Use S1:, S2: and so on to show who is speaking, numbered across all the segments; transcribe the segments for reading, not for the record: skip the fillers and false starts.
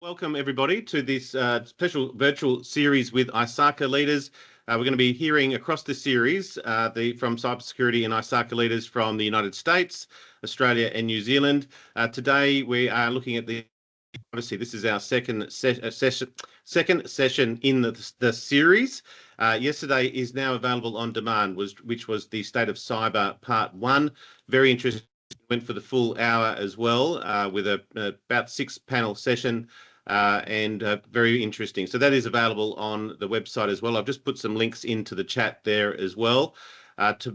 S1: Welcome, everybody, to this special virtual series with ISACA leaders. We're going to be hearing across the series from cybersecurity and ISACA leaders from the United States, Australia and New Zealand. Today, we are looking at obviously, this is our second session in the series. Yesterday is now available on demand, which was the State of Cyber Part 1. Very interesting. Went for the full hour as well with about 6-panel session. Very interesting. So that is available on the website as well. I've just put some links into the chat there as well.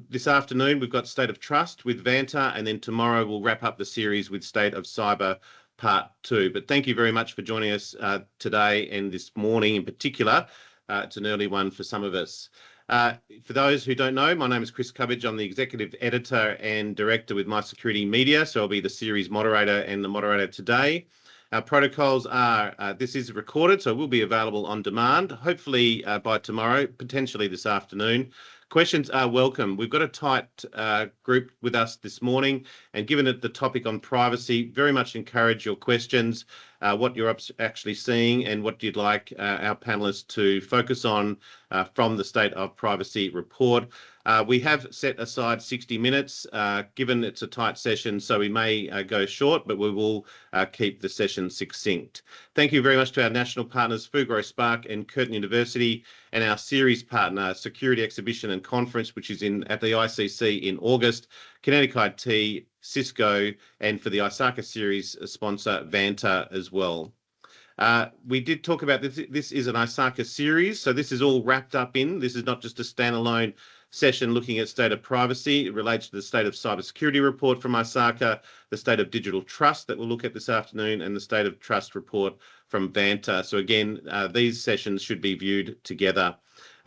S1: This afternoon, we've got State of Trust with Vanta, and then tomorrow we'll wrap up the series with State of Cyber Part 2. But thank you very much for joining us today and this morning in particular. It's an early one for some of us. For those who don't know, my name is Chris Cubbage. I'm the Executive Editor and Director with MySecurity Media, so I'll be the series moderator and the moderator today. Our protocols are this is recorded, so it will be available on demand, hopefully by tomorrow, potentially this afternoon. Questions are welcome. We've got a tight group with us this morning, and given it the topic on privacy, very much encourage your questions, what you're actually seeing and what you'd like our panellists to focus on from the State of Privacy report. We have set aside 60 minutes, given it's a tight session, so we may go short, but we will keep the session succinct. Thank you very much to our national partners, Fugro Spark and Curtin University, and our series partner, Security Exhibition and Conference, which is at the ICC in August, Kinetic IT, Cisco, and for the ISACA series sponsor, Vanta as well. We did talk about this. This is an ISACA series, so this is all wrapped up in. This is not just a standalone session looking at state of privacy. It relates to the state of cybersecurity report from ISACA, the state of digital trust that we'll look at this afternoon, and the state of trust report from Vanta. So again, these sessions should be viewed together.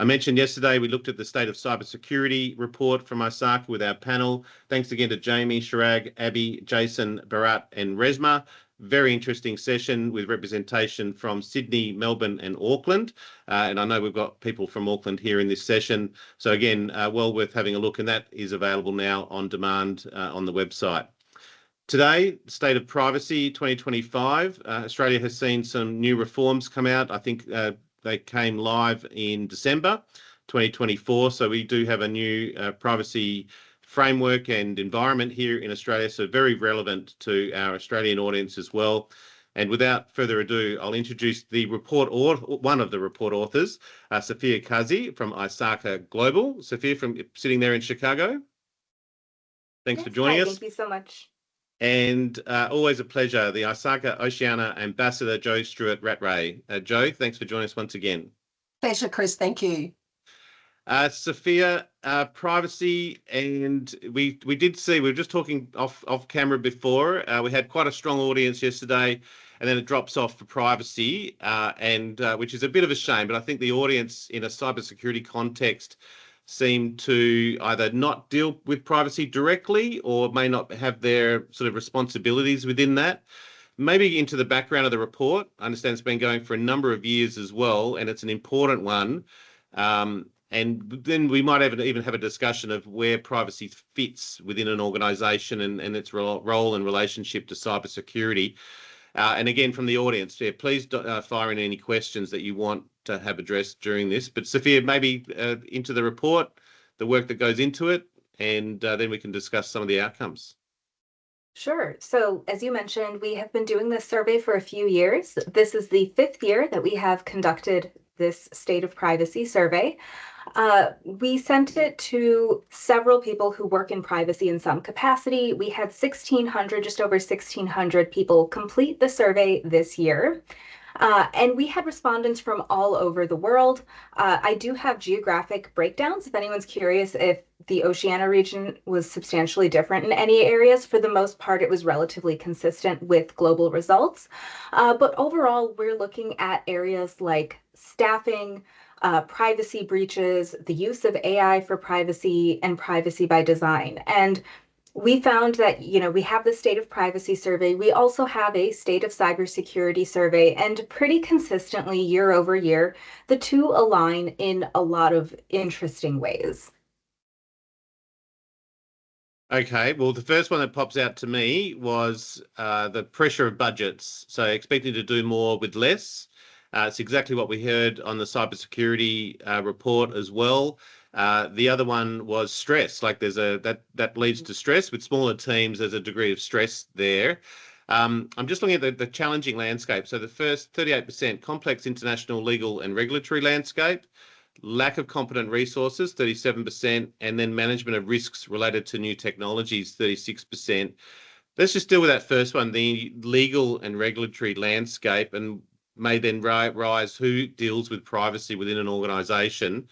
S1: I mentioned yesterday we looked at the state of cybersecurity report from ISACA with our panel. Thanks again to Jamie, Shirag, Abby, Jason, Bharat and Resma. Very interesting session with representation from Sydney, Melbourne and Auckland. And I know we've got people from Auckland here in this session. So again, well worth having a look, and that is available now on demand on the website. Today, State of Privacy 2025. Australia has seen some new reforms come out. I think they came live in December 2024. So we do have a new privacy framework and environment here in Australia, so very relevant to our Australian audience as well. And without further ado, I'll introduce the one of the report authors, Safia Kazi from ISACA Global. Safia, sitting there in Chicago. Thanks for joining us.
S2: Thank you so much.
S1: And always a pleasure, the ISACA Oceania Ambassador, Joe Stewart-Rattray. Joe, thanks for joining us once again.
S3: Pleasure, Chris. Thank you.
S1: Safia, privacy, and we did see, we were just talking off camera before, we had quite a strong audience yesterday, and then it drops off for privacy, which is a bit of a shame, but I think the audience in a cybersecurity context seemed to either not deal with privacy directly or may not have their sort of responsibilities within that. Maybe into the background of the report. I understand it's been going for a number of years as well, and it's an important one. And then we might even have a discussion of where privacy fits within an organisation and its role and relationship to cybersecurity. And again, from the audience, please fire in any questions that you want to have addressed during this. But Safia, maybe into the report, the work that goes into it, and then we can discuss some of the outcomes.
S2: Sure. So as you mentioned, we have been doing this survey for a few years. This is the 5th year that we have conducted this State of Privacy survey. We sent it to several people who work in privacy in some capacity. We had 1,600, just over 1,600 people complete the survey this year. And we had respondents from all over the world. I do have geographic breakdowns if anyone's curious if the Oceania region was substantially different in any areas. For the most part, it was relatively consistent with global results. But overall, we're looking at areas like staffing, privacy breaches, the use of AI for privacy, and privacy by design. And we found that, we have the State of Privacy survey. We also have a State of Cybersecurity survey, and pretty consistently year over year, the two align in a lot of interesting ways.
S1: Okay, well, the first one that pops out to me was the pressure of budgets. So expecting to do more with less. It's exactly what we heard on the cybersecurity report as well. The other one was stress. Like that leads to stress with smaller teams. There's a degree of stress there. I'm just looking at the challenging landscape. So the first 38% complex international legal and regulatory landscape, lack of competent resources, 37%, and then management of risks related to new technologies, 36%. Let's just deal with that first one, the legal and regulatory landscape, and may then rise who deals with privacy within an organisation.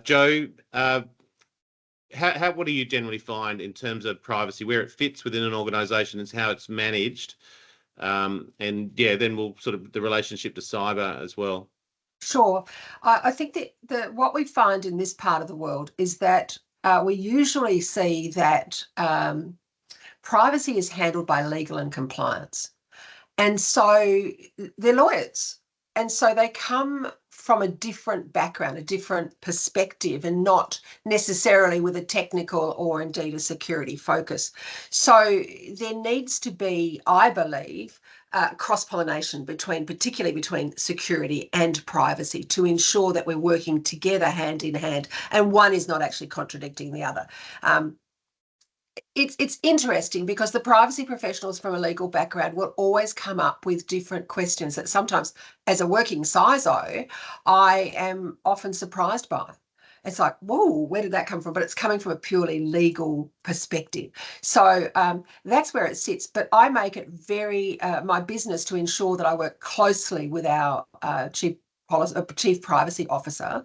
S1: Joe, what do you generally find in terms of privacy, where it fits within an organisation and how it's managed? And yeah, then we'll sort of the relationship to cyber as well.
S3: Sure. I think that what we find in this part of the world is that we usually see that privacy is handled by legal and compliance. And so they're lawyers. And so they come from a different background, a different perspective, and not necessarily with a technical or indeed a security focus. So there needs to be, I believe, cross-pollination particularly between security and privacy to ensure that we're working together hand in hand and one is not actually contradicting the other. It's interesting because the privacy professionals from a legal background will always come up with different questions that sometimes, as a working CISO, I am often surprised by. It's like, whoa, where did that come from? But it's coming from a purely legal perspective. So that's where it sits. But I make it very my business to ensure that I work closely with our chief privacy officer,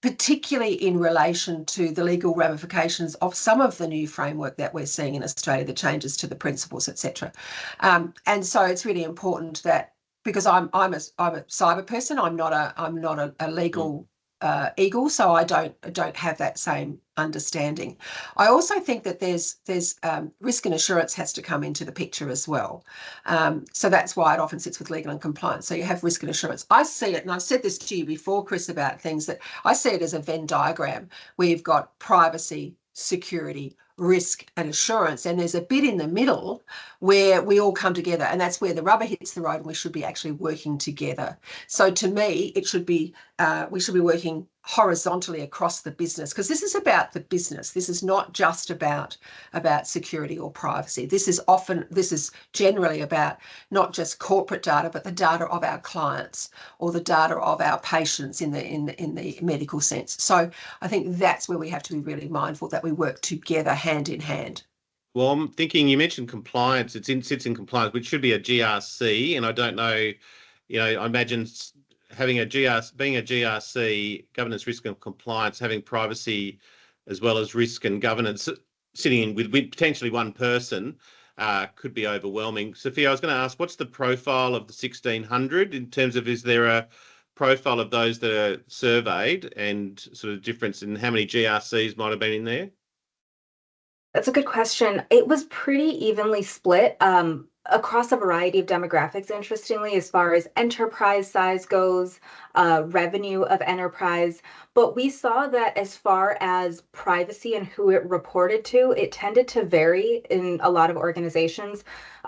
S3: particularly in relation to the legal ramifications of some of the new framework that we're seeing in Australia, the changes to the principles, etc. And so it's really important that, because I'm a cyber person, I'm not a legal eagle, so I don't have that same understanding. I also think that there's risk and assurance has to come into the picture as well. So that's why it often sits with legal and compliance. So you have risk and assurance. I see it, and I've said this to you before, Chris, about things that I see it as a Venn diagram where you've got privacy, security, risk and assurance, and there's a bit in the middle where we all come together, and that's where the rubber hits the road and we should be actually working together. So to me, it should be we should be working horizontally across the business, because this is about the business. This is not just about security or privacy. This is generally about not just corporate data, but the data of our clients or the data of our patients in the medical sense. So I think that's where we have to be really mindful that we work together hand in hand.
S1: Well, I'm thinking you mentioned compliance. It sits in compliance, which should be a GRC, and I don't know. I imagine having being a GRC, governance, risk and compliance, having privacy as well as risk and governance sitting in with potentially one person could be overwhelming. Safia, I was going to ask, what's the profile of the 1,600 in terms of, is there a profile of those that are surveyed and sort of difference in how many GRCs might have been in there?
S2: That's a good question. It was pretty evenly split across a variety of demographics, interestingly, as far as enterprise size goes, revenue of enterprise. But we saw that as far as privacy and who it reported to, it tended to vary in a lot of organizations.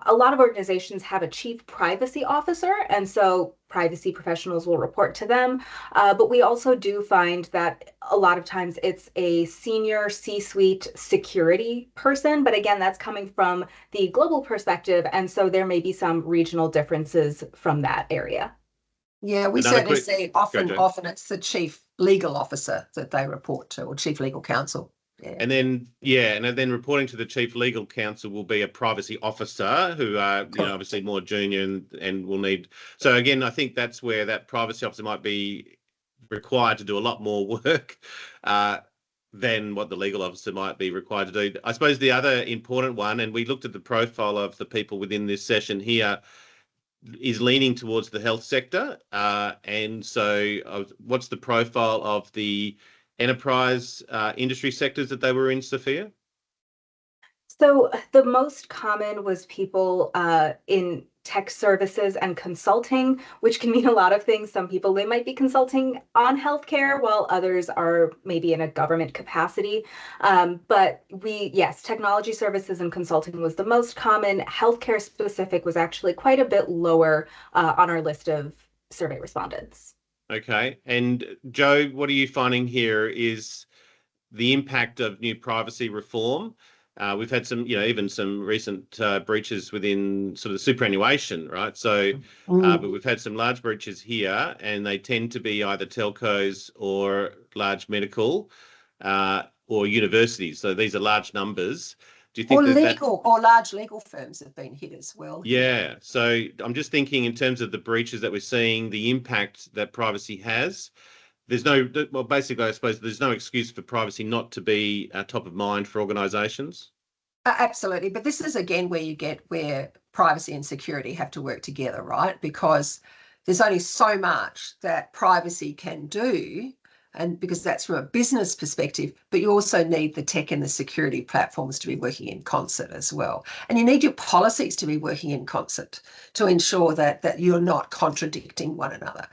S2: A lot of organizations have a chief privacy officer, and so privacy professionals will report to them. But we also do find that a lot of times it's a senior C-suite security person. But again, that's coming from the global perspective. And so there may be some regional differences from that area.
S3: Yeah, we certainly see often it's the chief legal officer that they report to, or chief legal counsel. Yeah.
S1: And then reporting to the chief legal counsel will be a privacy officer who are obviously more junior and will need. So again, I think that's where that privacy officer might be required to do a lot more work than what the legal officer might be required to do. I suppose the other important one, and we looked at the profile of the people within this session here, is leaning towards the health sector. And so what's the profile of the enterprise industry sectors that they were in, Safia?
S2: So the most common was people in tech services and consulting, which can mean a lot of things. Some people, they might be consulting on healthcare, while others are maybe in a government capacity. But yes, technology services and consulting was the most common. Healthcare specific was actually quite a bit lower on our list of survey respondents.
S1: Okay. And Joe, what are you finding here is the impact of new privacy reform? We've had some, even some recent breaches within sort of superannuation, right? So, but we've had some large breaches here, and they tend to be either telcos or large medical or universities. So these are large numbers. Do you think
S3: or large legal firms have been hit as well?
S1: Yeah. So I'm just thinking in terms of the breaches that we're seeing, the impact that privacy has. Basically, I suppose there's no excuse for privacy not to be top of mind for organisations.
S3: Absolutely. But this is, again, where privacy and security have to work together, right? Because there's only so much that privacy can do, and because that's from a business perspective, but you also need the tech and the security platforms to be working in concert as well. And you need your policies to be working in concert to ensure that you're not contradicting one another.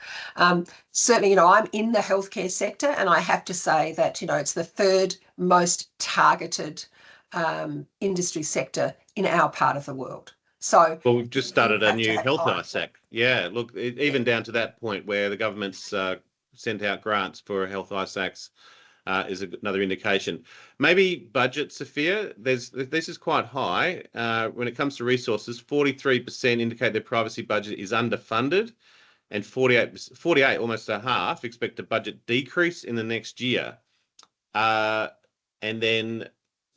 S3: Certainly, I'm in the healthcare sector, and I have to say that, it's the third most targeted industry sector in our part of the world. So,
S1: well, we've just started a new health ISAC. Yeah, look, even down to that point where the government's sent out grants for health ISACs is another indication. Maybe budget, Safia. This is quite high. When it comes to resources, 43% indicate their privacy budget is underfunded, and 48, almost a half, expect a budget decrease in the next year. And then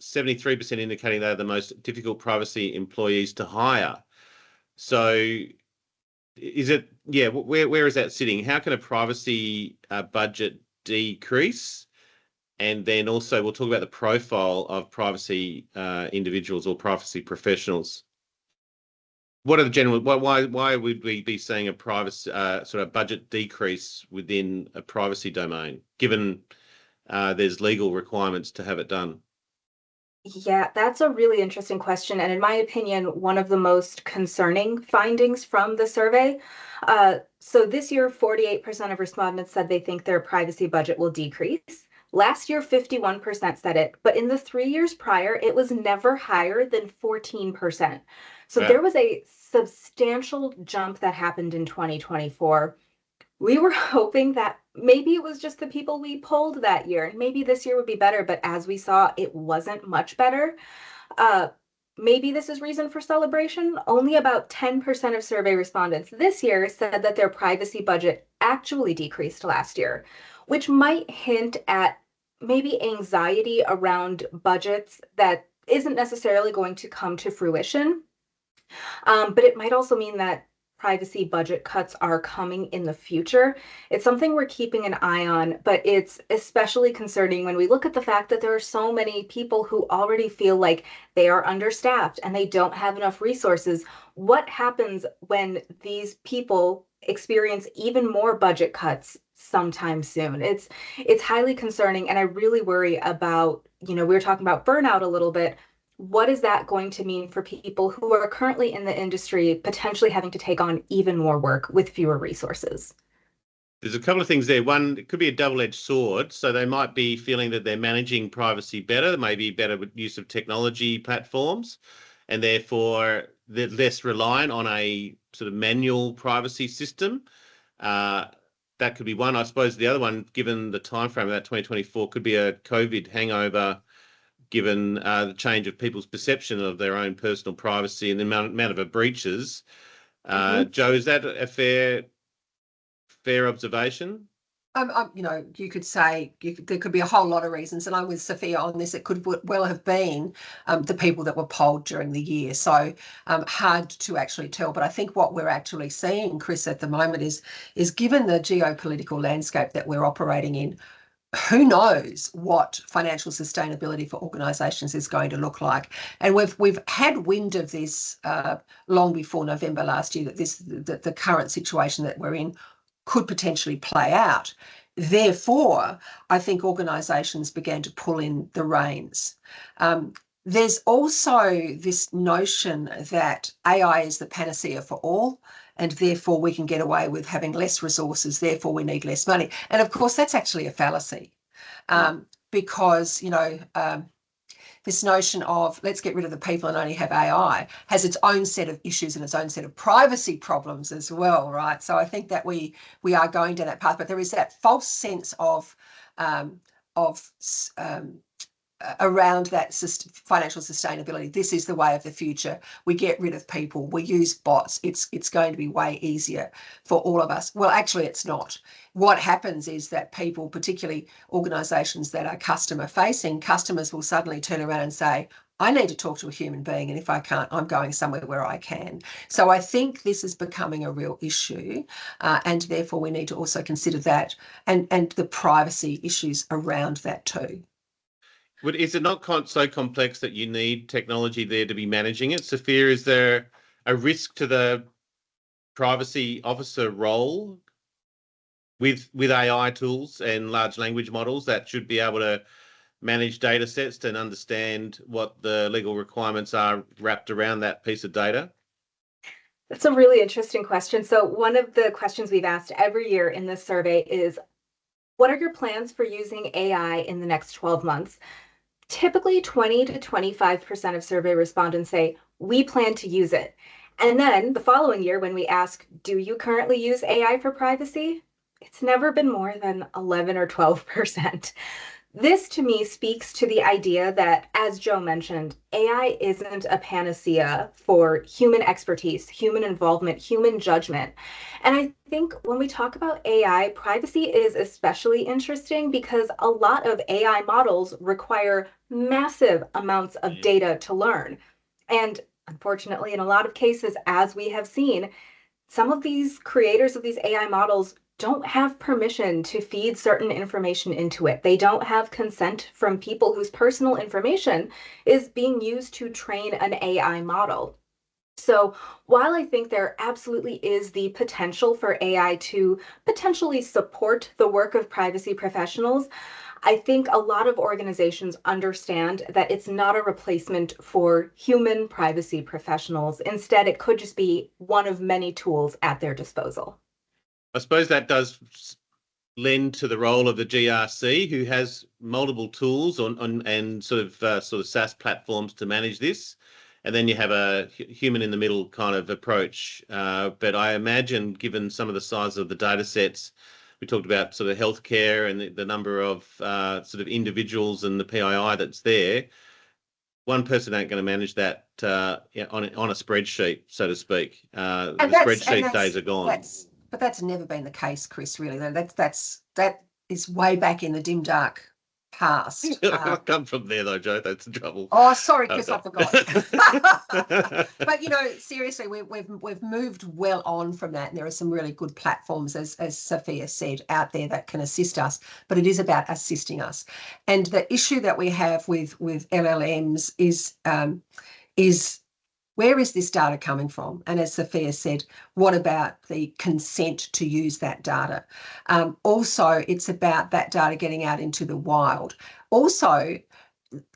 S1: 73% indicating they're the most difficult privacy employees to hire. So where is that sitting? How can a privacy budget decrease? And then also we'll talk about the profile of privacy individuals or privacy professionals. What are the general, why would we be seeing a privacy sort of budget decrease within a privacy domain, given there's legal requirements to have it done?
S2: Yeah, that's a really interesting question. And in my opinion, one of the most concerning findings from the survey. So this year, 48% of respondents said they think their privacy budget will decrease. Last year, 51% said it, but in the 3 years prior, it was never higher than 14%. So there was a substantial jump that happened in 2024. We were hoping that maybe it was just the people we polled that year, and maybe this year would be better, but as we saw, it wasn't much better. Maybe this is reason for celebration. Only about 10% of survey respondents this year said that their privacy budget actually decreased last year, which might hint at maybe anxiety around budgets that isn't necessarily going to come to fruition. But it might also mean that privacy budget cuts are coming in the future. It's something we're keeping an eye on, but it's especially concerning when we look at the fact that there are so many people who already feel like they are understaffed and they don't have enough resources. What happens when these people experience even more budget cuts sometime soon? It's highly concerning, and I really worry about, we were talking about burnout a little bit. What is that going to mean for people who are currently in the industry, potentially having to take on even more work with fewer resources?
S1: There's a couple of things there. One, it could be a double-edged sword. So they might be feeling that they're managing privacy better, maybe better with use of technology platforms, and therefore they're less reliant on a sort of manual privacy system. That could be one. I suppose the other one, given the time frame of that 2024, could be a COVID hangover, given the change of people's perception of their own personal privacy and the amount of breaches. Joe, is that a fair observation?
S3: You could say there could be a whole lot of reasons, and I'm with Safia on this. It could well have been the people that were polled during the year, so hard to actually tell. But I think what we're actually seeing, Chris, at the moment is given the geopolitical landscape that we're operating in, who knows what financial sustainability for organisations is going to look like. And we've had wind of this long before November last year, that the current situation that we're in could potentially play out. Therefore, I think organisations began to pull in the reins. There's also this notion that AI is the panacea for all, and therefore we can get away with having less resources, therefore we need less money. And of course, that's actually a fallacy, because, this notion of let's get rid of the people and only have AI has its own set of issues and its own set of privacy problems as well, right? So I think that we are going down that path, but there is that false sense of around that financial sustainability. This is the way of the future. We get rid of people. We use bots. It's going to be way easier for all of us. Well, actually, it's not. What happens is that people, particularly organisations that are customer facing, customers will suddenly turn around and say, I need to talk to a human being, and if I can't, I'm going somewhere where I can. So I think this is becoming a real issue, and therefore we need to also consider that and the privacy issues around that too.
S1: But is it not so complex that you need technology there to be managing it? Safia, is there a risk to the privacy officer role with AI tools and large language models that should be able to manage data sets and understand what the legal requirements are wrapped around that piece of data?
S2: That's a really interesting question. So one of the questions we've asked every year in this survey is, what are your plans for using AI in the next 12 months? Typically 20 to 25% of survey respondents say, we plan to use it. And then the following year, when we ask, do you currently use AI for privacy? It's never been more than 11 or 12%. This to me speaks to the idea that, as Joe mentioned, AI isn't a panacea for human expertise, human involvement, human judgment. And I think when we talk about AI, privacy is especially interesting because a lot of AI models require massive amounts of data to learn. And unfortunately, in a lot of cases, as we have seen, some of these creators of these AI models don't have permission to feed certain information into it. They don't have consent from people whose personal information is being used to train an AI model. So while I think there absolutely is the potential for AI to potentially support the work of privacy professionals, I think a lot of organizations understand that it's not a replacement for human privacy professionals. Instead, it could just be one of many tools at their disposal.
S1: I suppose that does lend to the role of the GRC, who has multiple tools and sort of SaaS platforms to manage this. And then you have a human in the middle kind of approach. But I imagine, given some of the size of the data sets, we talked about sort of healthcare and the number of sort of individuals and the PII that's there, one person ain't going to manage that on a spreadsheet, so to speak. The spreadsheet days are gone.
S3: But that's never been the case, Chris, really. That is way back in the dim, dark past.
S1: I come from there, though, Joe. That's the trouble.
S3: Oh, sorry, Chris, I forgot. But, seriously, we've moved well on from that. And there are some really good platforms, as Safia said, out there that can assist us. But it is about assisting us. And the issue that we have with LLMs is where is this data coming from? And as Safia said, what about the consent to use that data? Also, it's about that data getting out into the wild. Also,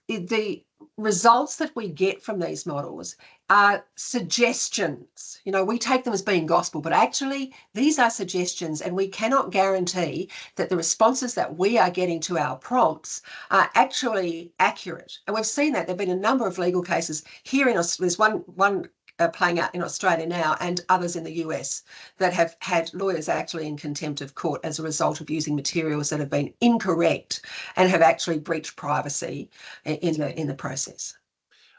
S3: the results that we get from these models are suggestions. We take them as being gospel, but actually these are suggestions, and we cannot guarantee that the responses that we are getting to our prompts are actually accurate. And we've seen that. There have been a number of legal cases here in Australia. There's one playing out in Australia now, and others in the US, that have had lawyers actually in contempt of court as a result of using materials that have been incorrect and have actually breached privacy in the process.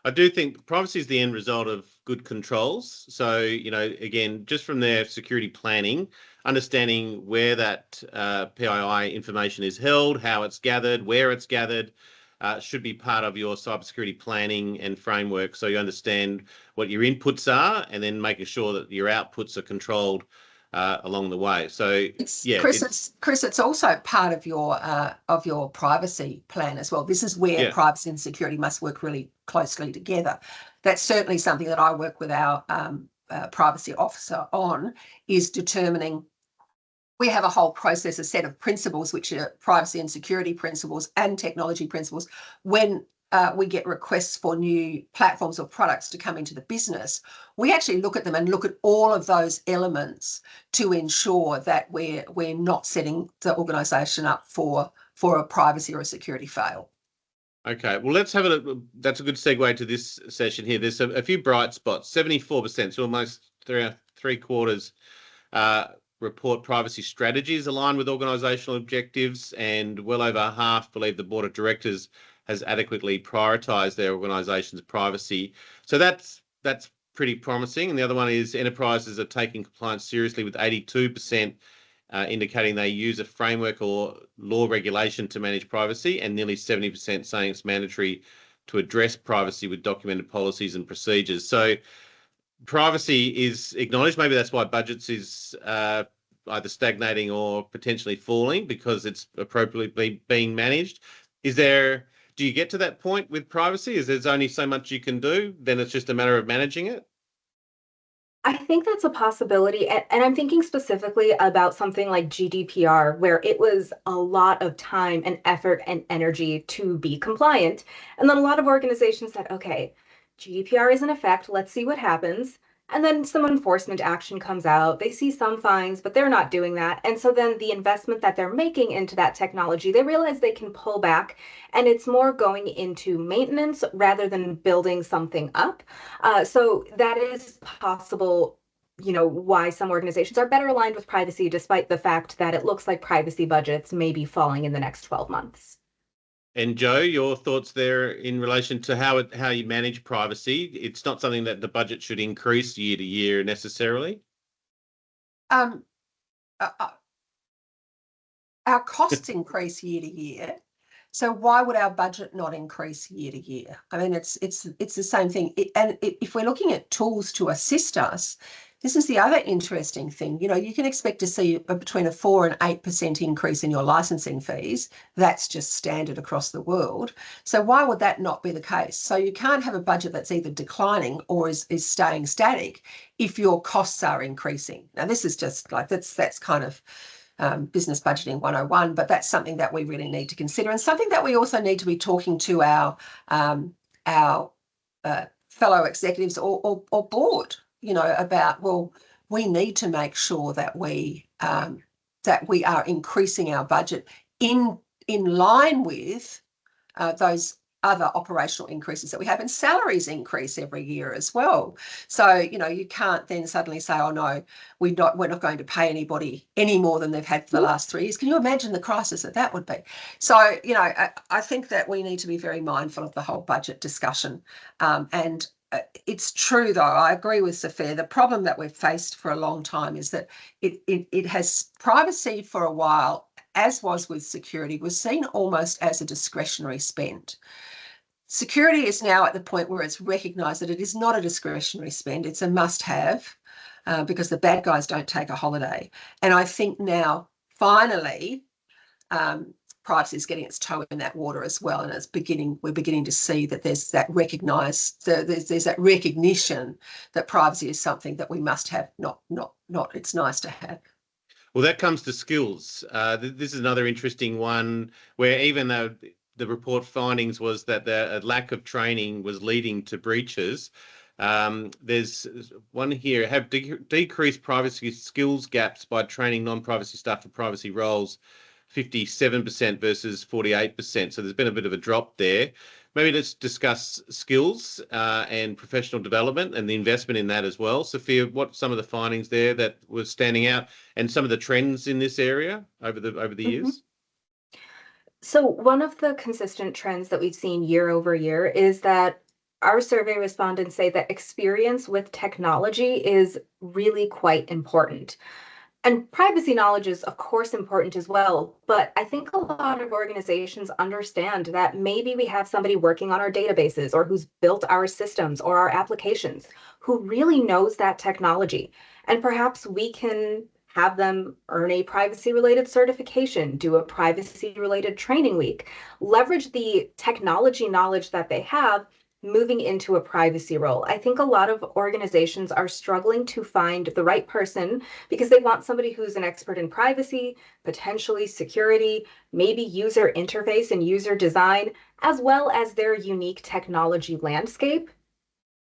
S1: I do think privacy is the end result of good controls. So, again, just from their security planning, understanding where that PII information is held, how it's gathered, where it's gathered, should be part of your cybersecurity planning and framework. So you understand what your inputs are, and then making sure that your outputs are controlled along the way. So
S3: Chris, it's also part of your privacy plan as well. This is where privacy and security must work really closely together. That's certainly something that I work with our privacy officer on, is determining. We have a whole process, a set of principles, which are privacy and security principles and technology principles. When we get requests for new platforms or products to come into the business, we actually look at them and look at all of those elements to ensure that we're not setting the organisation up for a privacy or a security fail.
S1: Okay, well, let's have that's a good segue to this session here. There's a few bright spots. 74%, so almost three quarters report privacy strategies aligned with organisational objectives, and well over half believe the board of directors has adequately prioritised their organisation's privacy. So that's pretty promising. And the other one is enterprises are taking compliance seriously, with 82% indicating they use a framework or law regulation to manage privacy, and nearly 70% saying it's mandatory to address privacy with documented policies and procedures. So privacy is acknowledged. Maybe that's why budgets is either stagnating or potentially falling, because it's appropriately being managed. Do you get to that point with privacy? There's only so much you can do, then it's just a matter of managing it?
S2: I think that's a possibility. And I'm thinking specifically about something like GDPR, where it was a lot of time and effort and energy to be compliant. And then a lot of organizations said, okay, GDPR is in effect, let's see what happens. And then some enforcement action comes out. They see some fines, but they're not doing that. And so then the investment that they're making into that technology, they realize they can pull back, and it's more going into maintenance rather than building something up. So that is possible, why some organizations are better aligned with privacy, despite the fact that it looks like privacy budgets may be falling in the next 12 months.
S1: And Joe, your thoughts there in relation to how you manage privacy? It's not something that the budget should increase year to year necessarily.
S3: Our costs increase year to year, so why would our budget not increase year to year? I mean, it's the same thing. If we're looking at tools to assist us, this is the other interesting thing. You can expect to see between a 4 and 8% increase in your licensing fees. That's just standard across the world. So why would that not be the case? So you can't have a budget that's either declining or is staying static if your costs are increasing. Now, this is just like, that's kind of business budgeting 101, but that's something that we really need to consider, and something that we also need to be talking to our fellow executives or board, about, well, we need to make sure that we are increasing our budget in line with those other operational increases that we have, and salaries increase every year as well. So, you can't then suddenly say, oh no, we're not going to pay anybody any more than they've had for the last 3 years. Can you imagine the crisis that would be? So, I think that we need to be very mindful of the whole budget discussion. And it's true, though, I agree with Safia. The problem that we've faced for a long time is that it has privacy for a while, as was with security, was seen almost as a discretionary spend. Security is now at the point where it's recognised that it is not a discretionary spend, it's a must-have, because the bad guys don't take a holiday. And I think now, finally, privacy is getting its toe in that water as well, and we're beginning to see that there's that there's that recognition that privacy is something that we must have, not it's nice to have.
S1: Well, that comes to skills. This is another interesting one, where even though the report findings was that the lack of training was leading to breaches, there's one here: have decreased privacy skills gaps by training non-privacy staff for privacy roles, 57% versus 48%. So there's been a bit of a drop there. Maybe let's discuss skills and professional development and the investment in that as well. Safia, what some of the findings there that were standing out, and some of the trends in this area over the years?
S2: So one of the consistent trends that we've seen year over year is that our survey respondents say that experience with technology is really quite important. And privacy knowledge is, of course, important as well. But I think a lot of organizations understand that maybe we have somebody working on our databases, or who's built our systems or our applications, who really knows that technology. And perhaps we can have them earn a privacy-related certification, do a privacy-related training week, leverage the technology knowledge that they have moving into a privacy role. I think a lot of organizations are struggling to find the right person because they want somebody who's an expert in privacy, potentially security, maybe user interface and user design, as well as their unique technology landscape.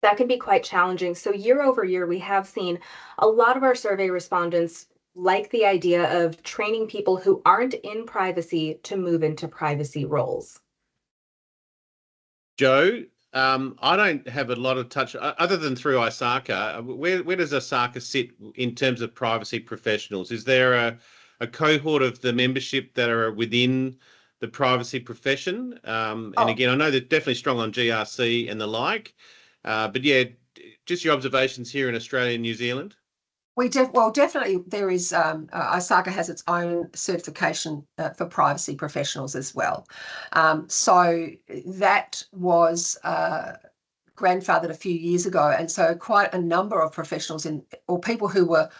S2: That can be quite challenging. So year over year, we have seen a lot of our survey respondents like the idea of training people who aren't in privacy to move into privacy roles.
S1: Joe, I don't have a lot of touch other than through ISACA. Where does ISACA sit in terms of privacy professionals? Is there a cohort of the membership that are within the privacy profession? And again, I know they're definitely strong on GRC and the like, but yeah, just your observations here in Australia and New Zealand.
S3: Well, definitely there is, ISACA has its own certification for privacy professionals as well. So that was grandfathered a few years ago. And so quite a number of professionals or people who were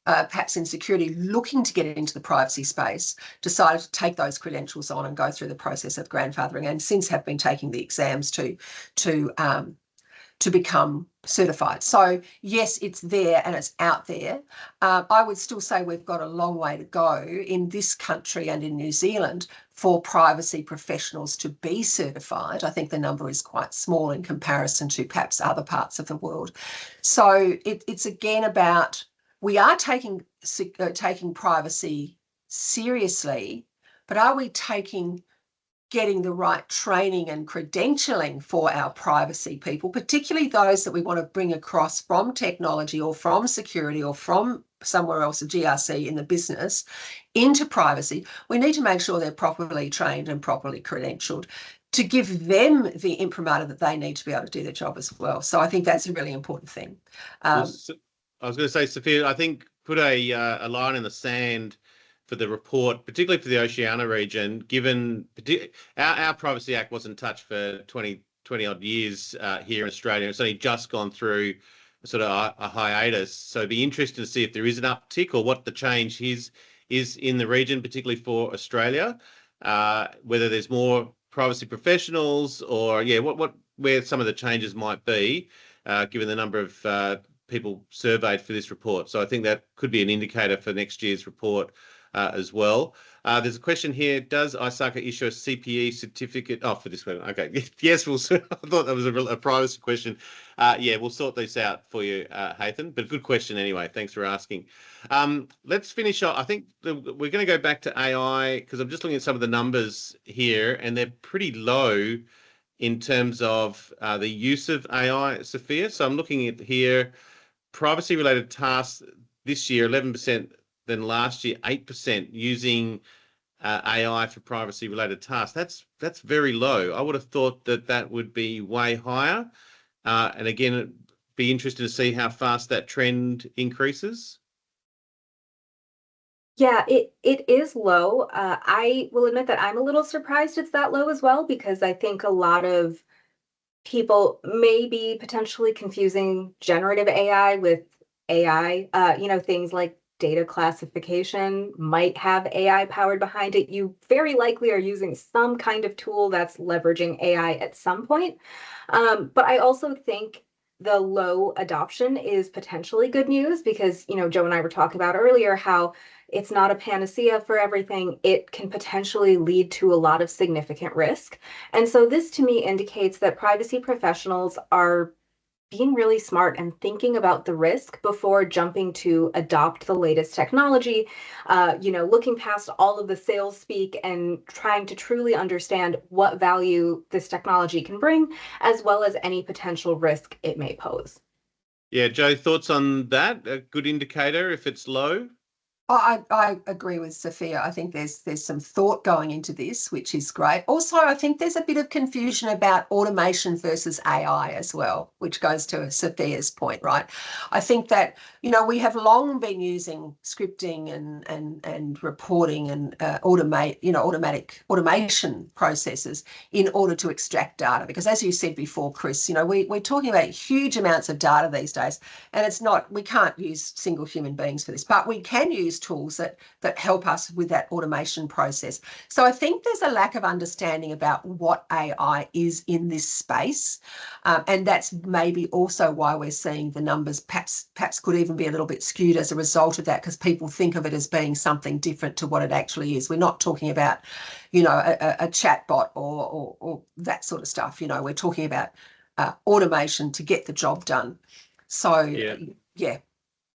S3: perhaps in security looking to get into the privacy space decided to take those credentials on and go through the process of grandfathering, and since have been taking the exams to become certified. So yes, it's there and it's out there. I would still say we've got a long way to go in this country and in New Zealand for privacy professionals to be certified. I think the number is quite small in comparison to perhaps other parts of the world. So it's again about, we are taking privacy seriously, but are we getting the right training and credentialing for our privacy people, particularly those that we want to bring across from technology or from security or from somewhere else, a GRC in the business, into privacy? We need to make sure they're properly trained and properly credentialed to give them the imprimatur that they need to be able to do their job as well. So I think that's a really important thing.
S1: I was going to say, Safia, I think put a line in the sand for the report, particularly for the Oceania region, given our Privacy Act wasn't touched for 20 odd years here in Australia. It's only just gone through sort of a hiatus. So it'd be interesting to see if there is an uptick or what the change is in the region, particularly for Australia, whether there's more privacy professionals or, yeah, where some of the changes might be, given the number of people surveyed for this report. So I think that could be an indicator for next year's report as well. There's a question here. Does ISACA issue a CPE certificate? Oh, for this one. Okay. Yes, I thought that was a privacy question. Yeah, we'll sort these out for you, Hathan, but good question anyway. Thanks for asking. Let's finish off. I think we're going to go back to AI because I'm just looking at some of the numbers here and they're pretty low in terms of the use of AI, Safia. So I'm looking at here, privacy-related tasks this year, 11%, than last year, 8% using AI for privacy-related tasks. That's very low. I would have thought that would be way higher. And again, it'd be interesting to see how fast that trend increases.
S2: Yeah, it is low. I will admit that I'm a little surprised it's that low as well, because I think a lot of people may be potentially confusing generative AI with AI. Things like data classification might have AI powered behind it. You very likely are using some kind of tool that's leveraging AI at some point. But I also think the low adoption is potentially good news because, Joe and I were talking about earlier how it's not a panacea for everything. It can potentially lead to a lot of significant risk. And so this to me indicates that privacy professionals are being really smart and thinking about the risk before jumping to adopt the latest technology, looking past all of the sales speak and trying to truly understand what value this technology can bring, as well as any potential risk it may pose.
S1: Yeah, Joe, thoughts on that? A good indicator if it's low?
S3: I agree with Safia. I think there's some thought going into this, which is great. Also, I think there's a bit of confusion about automation versus AI as well, which goes to Safia's point, right? I think that, we have long been using scripting and reporting and automatic automation processes in order to extract data. Because as you said before, Chris, we're talking about huge amounts of data these days, and we can't use single human beings for this, but we can use use tools that help us with that automation process. So I think there's a lack of understanding about what AI is in this space, and that's maybe also why we're seeing the numbers perhaps could even be a little bit skewed as a result of that, because people think of it as being something different to what it actually is. We're not talking about, you know, a chat bot or that sort of stuff. You know, we're talking about automation to get the job done. So yeah.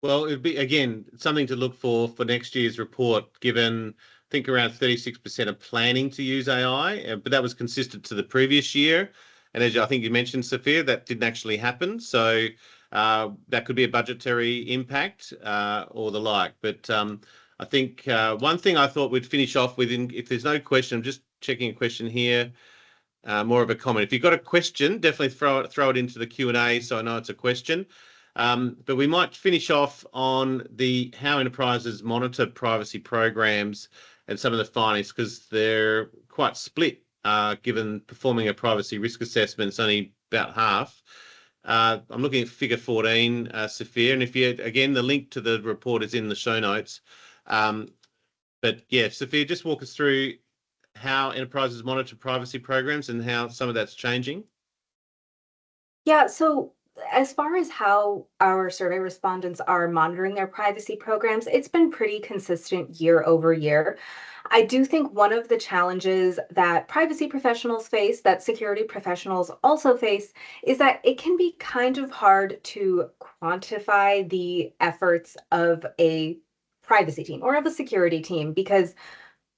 S1: Well, it'd be, again, something to look for next year's report, given I think around 36% are planning to use AI, but that was consistent to the previous year. And as I think you mentioned, Safia, that didn't actually happen. So that could be a budgetary impact or the like. But I think one thing I thought we'd finish off with, if there's no question, I'm just checking a question here, more of a comment. If you've got a question, definitely throw it into the Q&A so I know it's a question. But we might finish off on how enterprises monitor privacy programs and some of the findings, because they're quite split, given performing a privacy risk assessment is only about half. I'm looking at figure 14, Safia, and if you, again, the link to the report is in the show notes. But yeah, Safia, just walk us through how enterprises monitor privacy programs and how some of that's changing.
S2: Yeah, so as far as how our survey respondents are monitoring their privacy programs, it's been pretty consistent year over year. I do think one of the challenges that privacy professionals face, that security professionals also face, is that it can be kind of hard to quantify the efforts of a privacy team or of a security team, because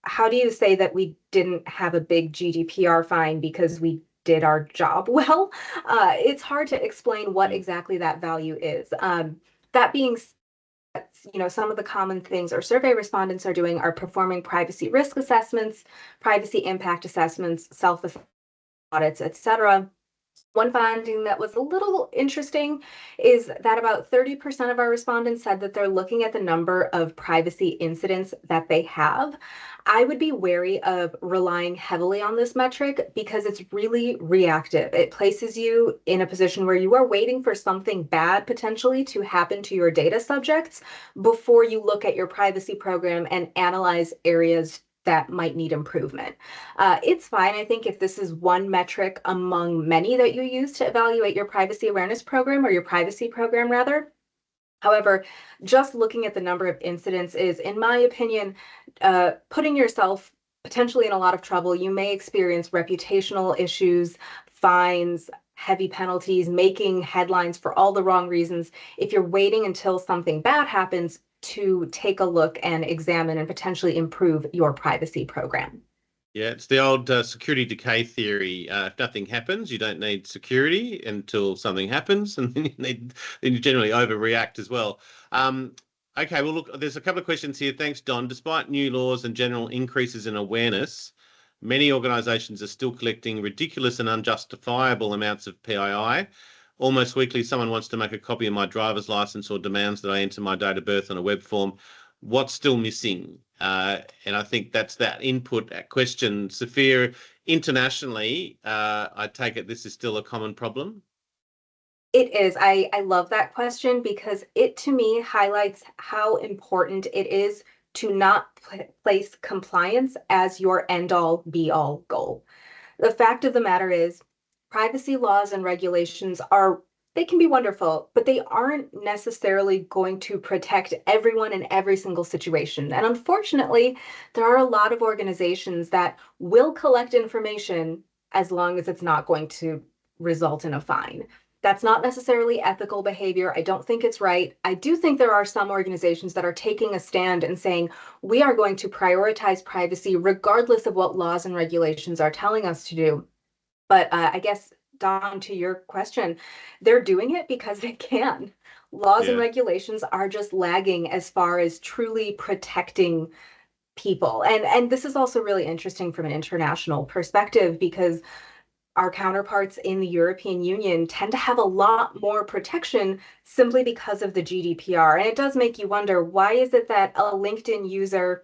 S2: how do you say that we didn't have a big GDPR fine because we did our job well? It's hard to explain what exactly that value is. That being said, you know, some of the common things our survey respondents are doing are performing privacy risk assessments, privacy impact assessments, self audits, etc. One finding that was a little interesting is that about 30% of our respondents said that they're looking at the number of privacy incidents that they have. I would be wary of relying heavily on this metric because it's really reactive. It places you in a position where you are waiting for something bad potentially to happen to your data subjects before you look at your privacy program and analyze areas that might need improvement. It's fine, I think, if this is one metric among many that you use to evaluate your privacy awareness program, or your privacy program rather. However, just looking at the number of incidents is, in my opinion, putting yourself potentially in a lot of trouble. You may experience reputational issues, fines, heavy penalties, making headlines for all the wrong reasons if you're waiting until something bad happens to take a look and examine and potentially improve your privacy program.
S1: Yeah, it's the old security decay theory. If nothing happens, you don't need security until something happens, and then you generally overreact as well. Okay, well, look, there's a couple of questions here. Thanks, Don. Despite new laws and general increases in awareness, many organisations are still collecting ridiculous and unjustifiable amounts of PII. Almost weekly, someone wants to make a copy of my driver's license or demands that I enter my date of birth on a web form. What's still missing? And I think that's that input question. Safia, internationally, I take it this is still a common problem?
S2: It is. I love that question because it, to me, highlights how important it is to not place compliance as your end-all, be-all goal. The fact of the matter is, privacy laws and regulations they can be wonderful, but they aren't necessarily going to protect everyone in every single situation. And unfortunately, there are a lot of organizations that will collect information as long as it's not going to result in a fine. That's not necessarily ethical behavior. I don't think it's right. I do think there are some organizations that are taking a stand and saying, we are going to prioritize privacy regardless of what laws and regulations are telling us to do. But I guess, Don, to your question, they're doing it because they can. Laws and regulations are just lagging as far as truly protecting people. And this is also really interesting from an international perspective, because our counterparts in the European Union tend to have a lot more protection simply because of the GDPR. And it does make you wonder, why is it that a LinkedIn user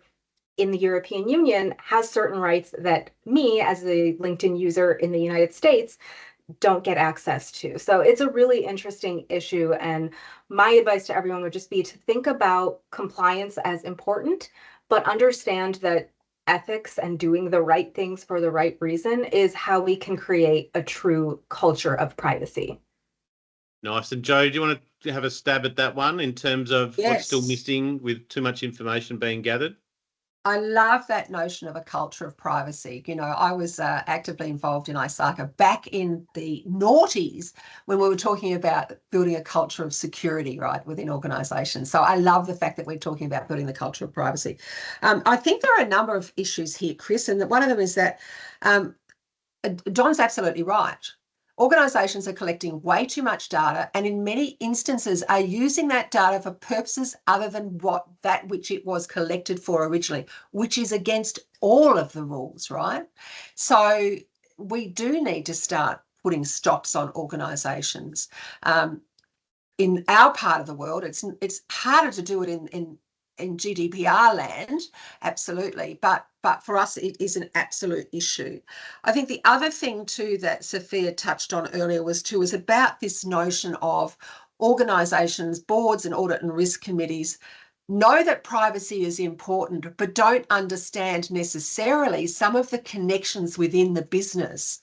S2: in the European Union has certain rights that me, as a LinkedIn user in the United States, don't get access to. So it's a really interesting issue. And my advice to everyone would just be to think about compliance as important, but understand that ethics and doing the right things for the right reason is how we can create a true culture of privacy.
S1: Nice. And Joe, do you want to have a stab at that one in terms of what's still
S3: Yes.
S1: missing with too much information being gathered?
S3: I love that notion of a culture of privacy. You know, I was actively involved in ISACA back in the noughties when we were talking about building a culture of security, right, within organisations. So I love the fact that we're talking about building the culture of privacy. I think there are a number of issues here, Chris, and one of them is that Don's absolutely right. Organisations are collecting way too much data, and in many instances are using that data for purposes other than which it was collected for originally, which is against all of the rules, right? So we do need to start putting stops on organisations. In our part of the world, it's harder to do it in GDPR land, absolutely, but for us it is an absolute issue. I think the other thing too that Safia touched on earlier was about this notion of organisations, boards and audit and risk committees know that privacy is important, but don't understand necessarily some of the connections within the business.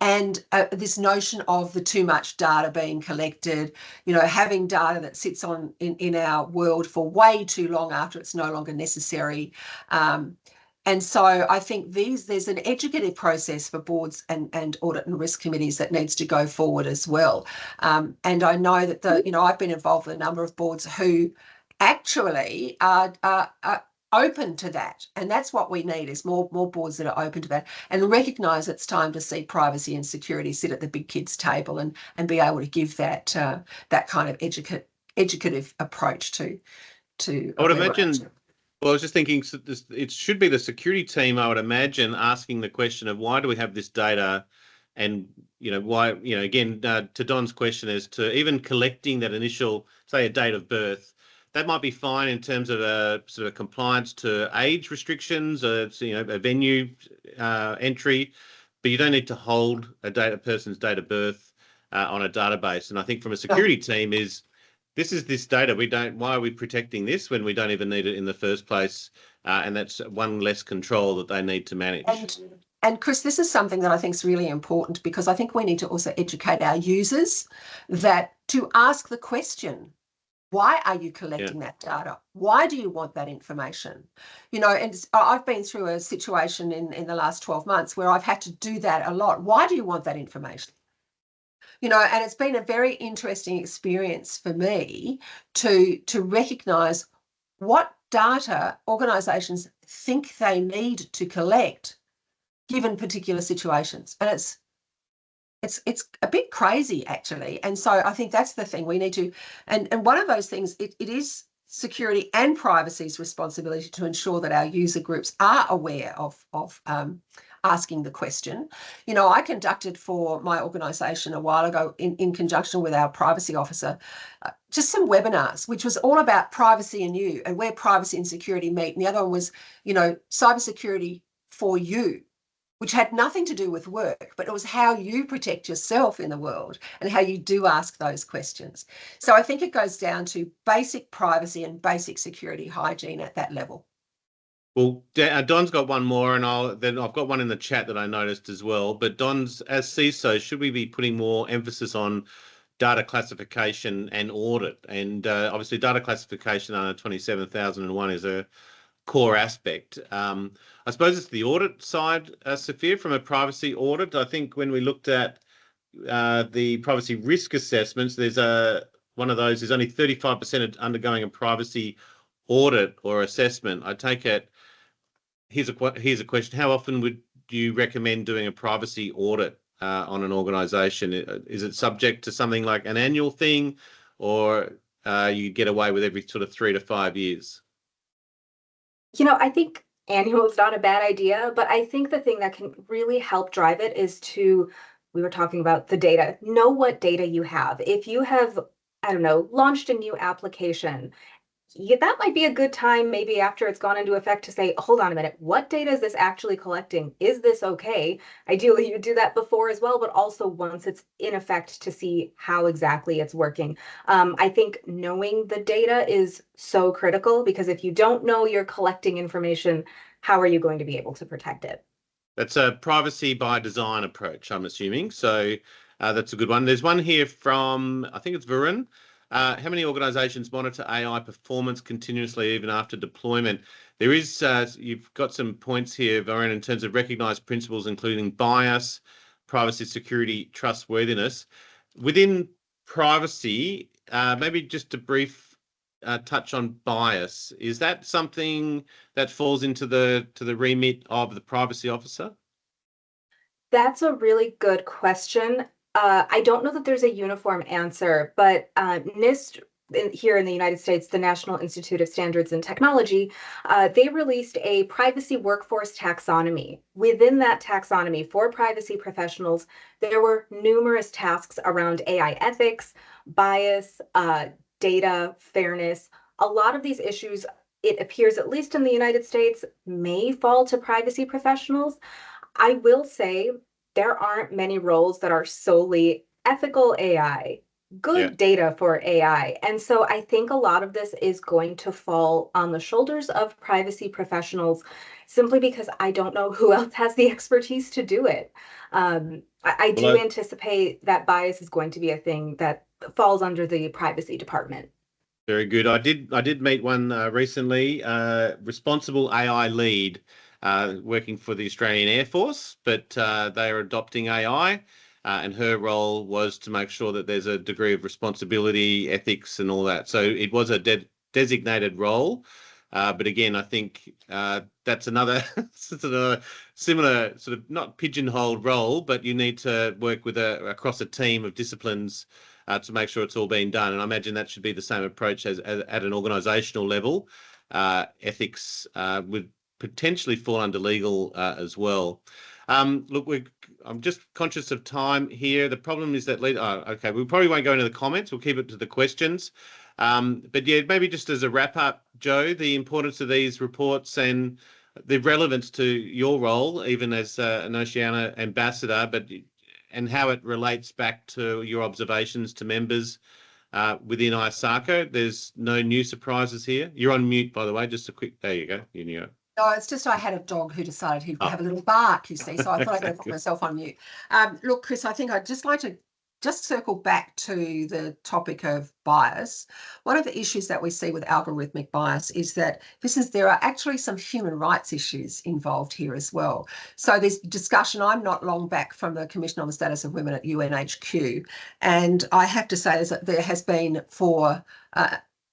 S3: And this notion of the too much data being collected, you know, having data that sits on in our world for way too long after it's no longer necessary. And so I think there's an educative process for boards and audit and risk committees that needs to go forward as well. And I know that I've been involved with a number of boards who actually are open to that, and that's what we need is more boards that are open to that and recognise it's time to see privacy and security sit at the big kids table and be able to give that that kind of educative approach to
S1: I would imagine. Well, I was just thinking it should be the security team, I would imagine, asking the question of why do we have this data, and why, again, to Don's question as to even collecting that initial, say, a date of birth. That might be fine in terms of a sort of compliance to age restrictions, a venue entry, but you don't need to hold a person's date of birth on a database. And I think from a security team this data, why are we protecting this when we don't even need it in the first place? And that's one less control that they need to manage.
S3: And Chris, this is something that I think is really important, because I think we need to also educate our users that to ask the question, why are you collecting that data? Why do you want that information? And I've been through a situation in the last 12 months where I've had to do that a lot. Why do you want that information? And it's been a very interesting experience for me to recognise what data organisations think they need to collect given particular situations. And it's a bit crazy, actually. And so I think that's the thing we need to, and one of those things, it is security and privacy's responsibility to ensure that our user groups are aware of asking the question. I conducted for my organisation a while ago in conjunction with our privacy officer, just some webinars, which was all about privacy and you and where privacy and security meet. And the other one was, cybersecurity for you, which had nothing to do with work, but it was how you protect yourself in the world and how you do ask those questions. So I think it goes down to basic privacy and basic security hygiene at that level.
S1: Well, Don's got one more, and I've got one in the chat that I noticed as well. But Don's, as CISO, should we be putting more emphasis on data classification and audit? And obviously data classification under 27001 is a core aspect. I suppose it's the audit side, Safia, from a privacy audit. I think when we looked at the privacy risk assessments, there's one of those is only 35% undergoing a privacy audit or assessment. I take it, here's a question: how often would you recommend doing a privacy audit on an organisation? Is it subject to something like an annual thing, or you get away with every sort of 3 to 5 years?
S2: I think annual is not a bad idea, but I think the thing that can really help drive it is we were talking about the data. Know what data you have. If you have, launched a new application, yeah, that might be a good time, maybe after it's gone into effect, to say, hold on a minute, what data is this actually collecting? Is this okay? Ideally, you do that before as well, but also once it's in effect to see how exactly it's working. I think knowing the data is so critical, because if you don't know you're collecting information, how are you going to be able to protect it?
S1: That's a privacy by design approach, I'm assuming. So that's a good one. There's one here from, I think it's Varun. How many organizations monitor AI performance continuously even after deployment? There is, you've got some points here, Varun, in terms of recognized principles, including bias, privacy, security, trustworthiness. Within privacy, maybe just a brief touch on bias. Is that something that falls into the remit of the privacy officer?
S2: That's a really good question. I don't know that there's a uniform answer, but NIST here in the United States, the National Institute of Standards and Technology, they released a privacy workforce taxonomy. Within that taxonomy for privacy professionals, there were numerous tasks around AI ethics, bias, data, fairness. A lot of these issues, it appears, at least in the United States, may fall to privacy professionals. I will say there aren't many roles that are solely ethical AI,
S1: Yeah.
S2: good data for AI. And so I think a lot of this is going to fall on the shoulders of privacy professionals, simply because I don't know who else has the expertise to do it. I
S1: Well,
S2: do anticipate that bias is going to be a thing that falls under the privacy department.
S1: very good. I did meet one recently, responsible AI lead, working for the Australian Air Force, but they are adopting AI, and her role was to make sure that there's a degree of responsibility, ethics, and all that. So it was a designated role. But again, I think that's another, that's another similar sort of not pigeonholed role, but you need to work with across a team of disciplines to make sure it's all being done. And I imagine that should be the same approach as at an organisational level. Ethics would potentially fall under legal as well. Look, I'm just conscious of time here. The problem is that, okay, we probably won't go into the comments. We'll keep it to the questions. But yeah, maybe just as a wrap up, Joe, the importance of these reports and the relevance to your role, even as an Oceania ambassador, and how it relates back to your observations to members within ISACA. There's no new surprises here. You're on mute, by the way. Just a quick, there you go. You knew it.
S3: No, it's just I had a dog who decided he'd
S1: Oh.
S3: have a little bark, you see, so I thought I'd go put myself on mute. Look, Chris, I think I'd just like to just circle back to the topic of bias. One of the issues that we see with algorithmic bias is that there are actually some human rights issues involved here as well. So there's discussion. I'm not long back from the Commission on the Status of Women at UNHQ, and I have to say that there has been for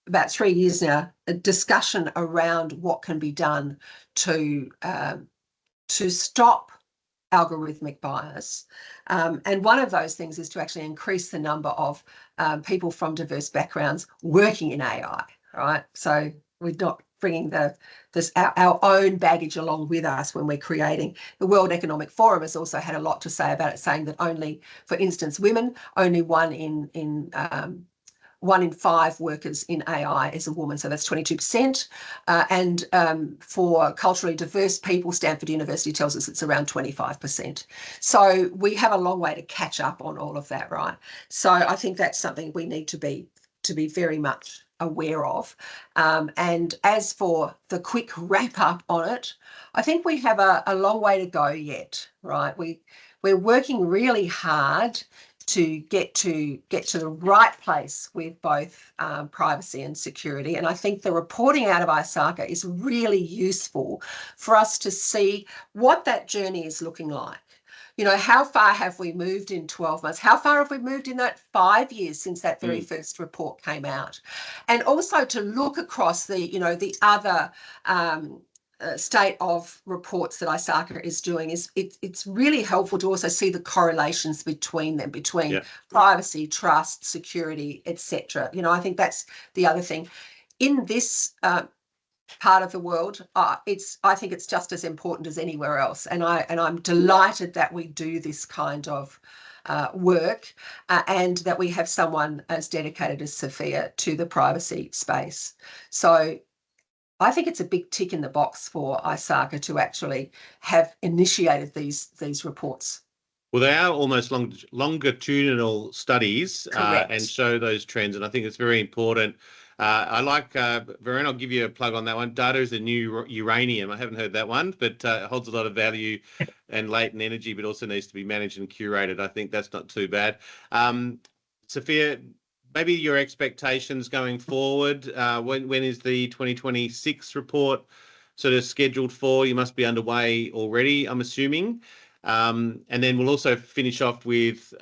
S3: about 3 years now a discussion around what can be done to stop algorithmic bias. And one of those things is to actually increase the number of people from diverse backgrounds working in AI, right? So we're not bringing our own baggage along with us when we're creating. The World Economic Forum has also had a lot to say about it, saying that only, for instance, women, only one in 5 workers in AI is a woman, so that's 22%. And for culturally diverse people, Stanford University tells us it's around 25%. So we have a long way to catch up on all of that, right? So I think that's something we need to be very much aware of. And as for the quick wrap up on it, I think we have a long way to go yet, right? We're working really hard to get to the right place with both privacy and security. And I think the reporting out of ISACA is really useful for us to see what that journey is looking like. You know, how far have we moved in 12 months? How far have we moved in that 5 years since that very first report came out? And also to look across the other state of reports that ISACA is doing. It's really helpful to also see the correlations between them, between privacy, trust, security, etc. You know, I think that's the other thing. In this part of the world, I think it's just as important as anywhere else. And I'm delighted that we do this kind of work, and that we have someone as dedicated as Safia to the privacy space. So I think it's a big tick in the box for ISACA to actually have initiated these reports.
S1: Well, they are almost longitudinal studies and show those trends, and I think it's very important. I like, Vern, I'll give you a plug on that one. Data is the new uranium. I haven't heard that one, but it holds a lot of value and latent energy, but also needs to be managed and curated. I think that's not too bad. Safia, maybe your expectations going forward. When is the 2026 report sort of scheduled for? You must be underway already, I'm assuming. And then we'll also finish off with,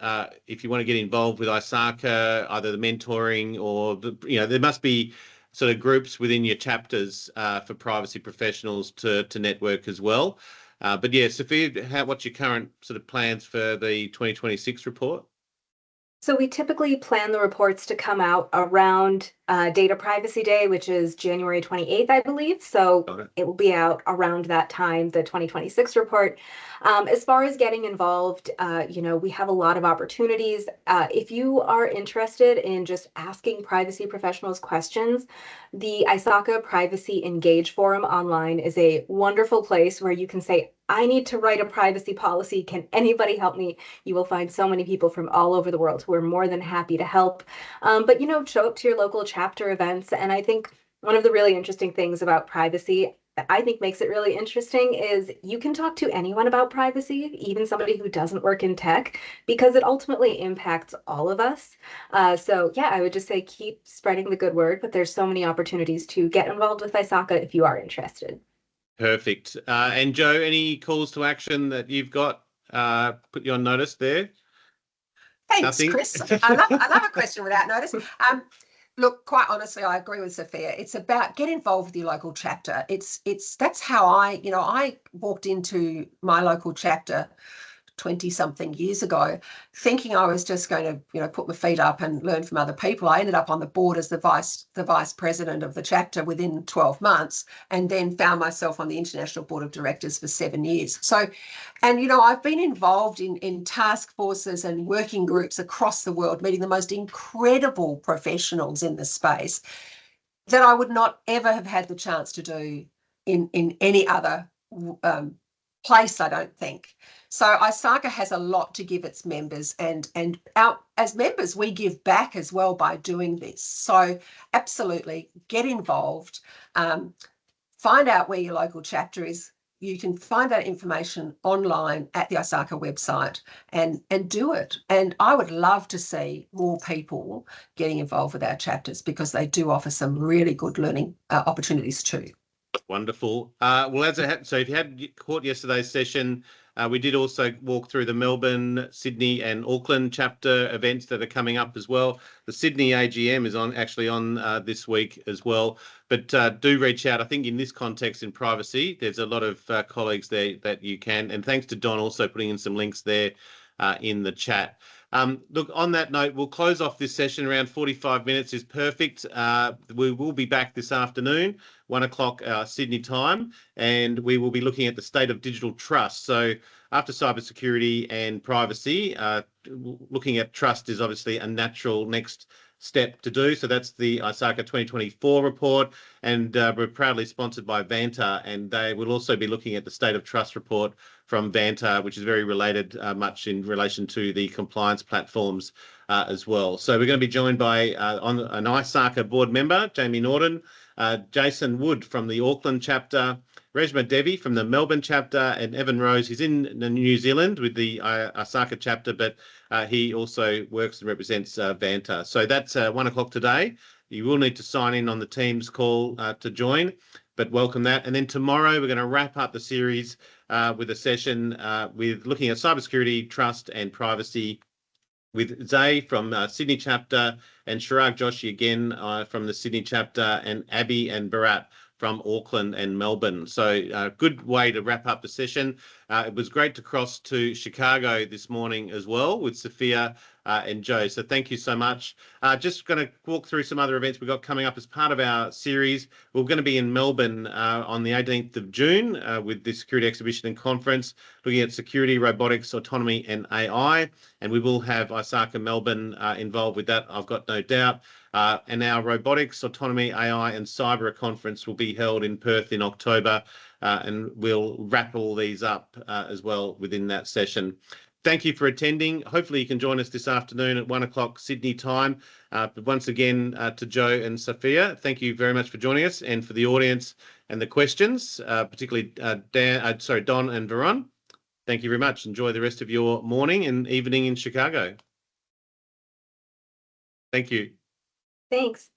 S1: if you want to get involved with ISACA, either the mentoring or there must be sort of groups within your chapters for privacy professionals to network as well. But yeah, Safia, what's your current sort of plans for the 2026 report?
S2: So we typically plan the reports to come out around Data Privacy Day, which is January 28th, I believe. So it will be out around that time, the 2026 report. As far as getting involved, we have a lot of opportunities. If you are interested in just asking privacy professionals questions, the ISACA Privacy Engage Forum online is a wonderful place where you can say, I need to write a privacy policy. Can anybody help me? You will find so many people from all over the world who are more than happy to help. But show up to your local chapter events. And I think one of the really interesting things about privacy that I think makes it really interesting is you can talk to anyone about privacy, even somebody who doesn't work in tech, because it ultimately impacts all of us. So yeah, I would just say keep spreading the good word, but there's so many opportunities to get involved with ISACA if you are interested.
S1: Perfect. And Joe, any calls to action that you've got put you on notice there?
S3: Thanks,
S1: Nothing?
S3: Chris. I love a question without notice. Look, quite honestly, I agree with Safia. It's about get involved with your local chapter. That's how I walked into my local chapter 20-something years ago, thinking I was just going to, put my feet up and learn from other people. I ended up on the board as the vice president of the chapter within 12 months, and then found myself on the international board of directors for 7 years. So, and I've been involved in task forces and working groups across the world, meeting the most incredible professionals in the space that I would not ever have had the chance to do in any other place, I don't think. So ISACA has a lot to give its members, and as members, we give back as well by doing this. So absolutely get involved, find out where your local chapter is. You can find that information online at the ISACA website and do it. And I would love to see more people getting involved with our chapters, because they do offer some really good learning opportunities too.
S1: Wonderful. So if you had caught yesterday's session, we did also walk through the Melbourne, Sydney and Auckland chapter events that are coming up as well. The Sydney AGM is actually on this week as well. But do reach out. I think in this context in privacy, there's a lot of colleagues there that you can. And thanks to Don also putting in some links there in the chat. Look, on that note, we'll close off this session. Around 45 minutes is perfect. We will be back this afternoon, 1 o'clock Sydney time, and we will be looking at the state of digital trust. So after cybersecurity and privacy, looking at trust is obviously a natural next step to do. So that's the ISACA 2024 report, and we're proudly sponsored by Vanta, and they will also be looking at the State of Trust report from Vanta, which is very related much in relation to the compliance platforms as well. So we're going to be joined by on an ISACA board member, Jamie Norton, Jason Wood from the Auckland chapter, Reshma Devi from the Melbourne chapter, and Evan Rose. He's in New Zealand with the ISACA chapter, but he also works and represents Vanta. So that's 1 o'clock today. You will need to sign in on the Teams call to join, but welcome that. And then tomorrow we're going to wrap up the series with a session with looking at cybersecurity, trust and privacy with Zay from Sydney chapter, and Chirag Joshi again from the Sydney chapter, and Abby and Bharat from Auckland and Melbourne. So a good way to wrap up the session. It was great to cross to Chicago this morning as well with Safia and Joe. So thank you so much. Just going to walk through some other events we've got coming up as part of our series. We're going to be in Melbourne on the 18th of June with the Security Exhibition and Conference, looking at security, robotics, autonomy and AI. And we will have ISACA Melbourne involved with that, I've got no doubt. And our robotics, autonomy, AI and cyber conference will be held in Perth in October. And we'll wrap all these up as well within that session. Thank you for attending. Hopefully you can join us this afternoon at 1 o'clock Sydney time. But once again, to Joe and Safia, thank you very much for joining us, and for the audience and the questions, particularly Don and Veron. Thank you very much. Enjoy the rest of your morning and evening in Chicago. Thank you.
S2: Thanks.